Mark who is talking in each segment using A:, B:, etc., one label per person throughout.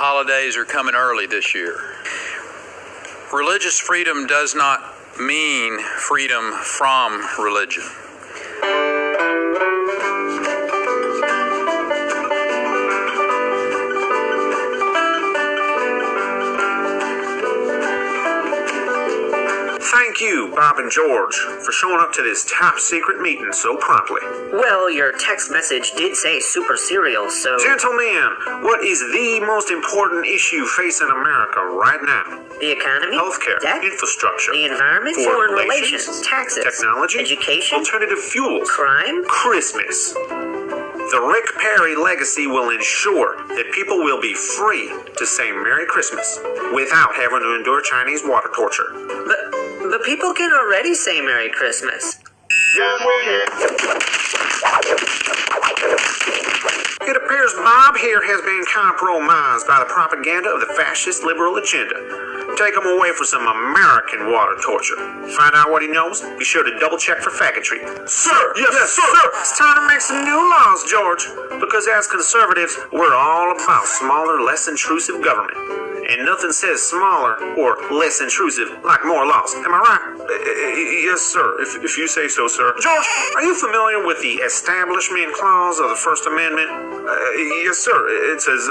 A: holidays are coming early this year. Religious freedom does not mean freedom from religion.
B: Thank you, Bob and George, for showing up to this top-secret meeting so promptly.
C: Well, your text message did say super serial, so...
B: Gentlemen, what is the most important issue facing America right now?
C: The economy?
B: Healthcare,
C: debt,
B: infrastructure,
C: the environment, foreign relations, taxes,
B: technology,
C: education,
B: alternative fuels,
C: crime,
B: Christmas. The Rick Perry legacy will ensure that people will be free to say Merry Christmas without having to endure Chinese water torture.
C: But people can already say Merry Christmas.
B: It appears Bob here has been compromised by the propaganda of the fascist liberal agenda. Take him away for some American water torture. Find out what he knows. Be sure to double check for faggotry. Sir! Yes, sir! It's time to make some new laws, George. Because as conservatives, we're all about smaller, less intrusive government. And nothing says smaller or less intrusive like more laws. Am I right? Yes, sir. If you say so, sir. George, are you familiar with the Establishment Clause of the First Amendment? Yes, sir. It says,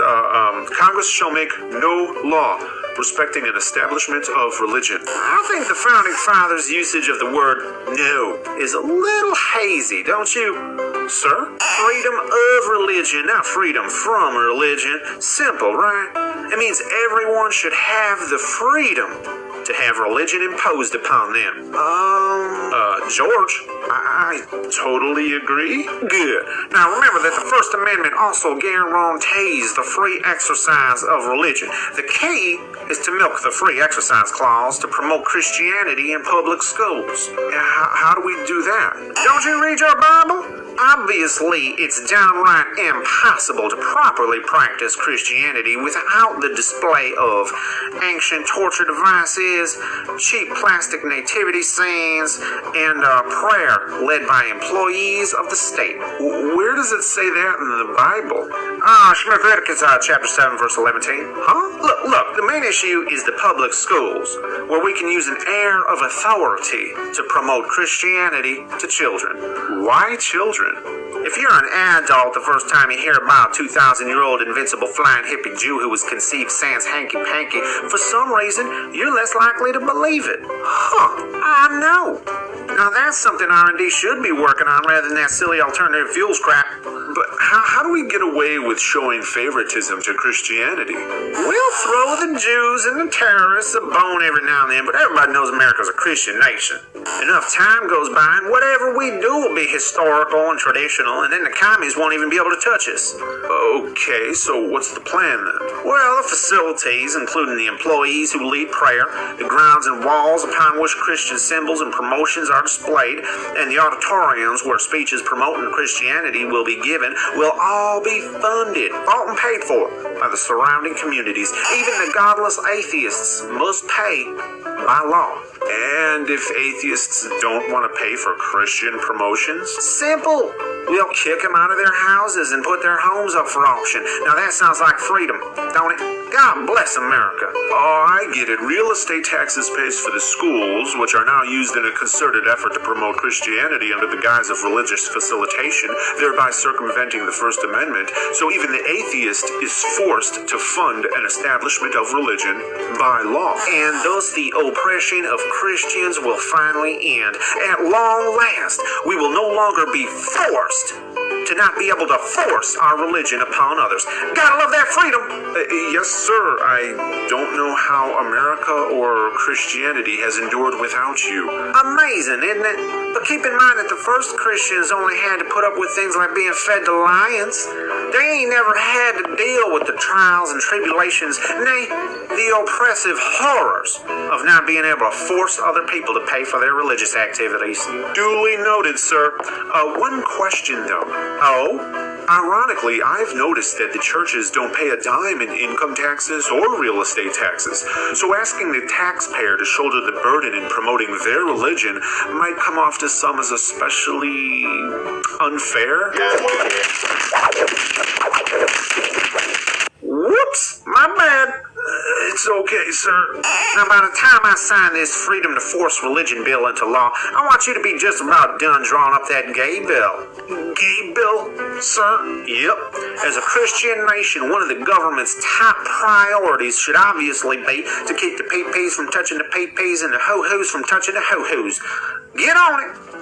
B: Congress shall make no law respecting an establishment of religion. I think the Founding Fathers' usage of the word no is a little hazy, don't you? Sir? Freedom of religion, not freedom from religion. Simple, right? It means everyone should have the freedom to have religion imposed upon them. George, I totally agree. Good. Now remember that the First Amendment also guarantees the free exercise of religion. The key is to milk the free exercise clause to promote Christianity in public schools. How do we do that? Don't you read your Bible? Obviously, it's downright impossible to properly practice Christianity without the display of ancient torture devices, cheap plastic nativity scenes, and prayer led by employees of the state. Where does it say that in the Bible? Leviticus chapter 7, verse 11. Huh? Look, the main issue is the public schools, where we can use an air of authority to promote Christianity to children. Why children? If you're an adult the first time you hear about a 2,000-year-old invincible flying hippie Jew who was conceived sans hanky-panky, for some reason, you're less likely to believe it. I know. Now that's something R&D should be working on rather than that silly alternative fuels crap. But how do we get away with showing favoritism to Christianity? We'll throw the Jews and the terrorists a bone every now and then, but everybody knows America's a Christian nation. Enough time goes by and whatever we do will be historical and traditional, and then the commies won't even be able to touch us. Okay, so what's the plan then? Well, the facilities, including the employees who lead prayer, the grounds and walls upon which Christian symbols and promotions are displayed, and the auditoriums where speeches promoting Christianity will be given, will all be funded, bought and paid for by the surrounding communities. Even the godless atheists must pay by law. And if atheists don't want to pay for Christian promotions? Simple. We'll kick them out of their houses and put their homes up for auction. Now that sounds like freedom, don't it? God bless America. Oh, I get it. Real estate taxes pays for the schools, which are now used in a concerted effort to promote Christianity under the guise of religious facilitation, thereby circumventing the First Amendment. So even the atheist is forced to fund an establishment of religion by law. And thus the oppression of Christians will finally end. At long last, we will no longer be forced to not be able to force our religion upon others. Gotta love that freedom. Yes, sir. I don't know how America or Christianity has endured without you. Amazing, isn't it? But keep in mind that the first Christians only had to put up with things like being fed to lions. They ain't never had to deal with the trials and tribulations, nay, the oppressive horrors of not being able to force other people to pay for their religious activities. Duly noted, sir. One question, though. Ironically, I've noticed that the churches don't pay a dime in income taxes or real estate taxes. So asking the taxpayer to shoulder the burden in promoting their religion might come off to some as especially unfair. Whoops, my bad. It's okay, sir. Now, by the time I sign this freedom to force religion bill into law, I want you to be just about done drawing up that gay bill. Gay bill, sir? Yep. As a Christian nation, one of the government's top priorities should obviously be to keep the pee-pees from touching the pee-pees and the ho-hos from touching the ho-hos. Get on it.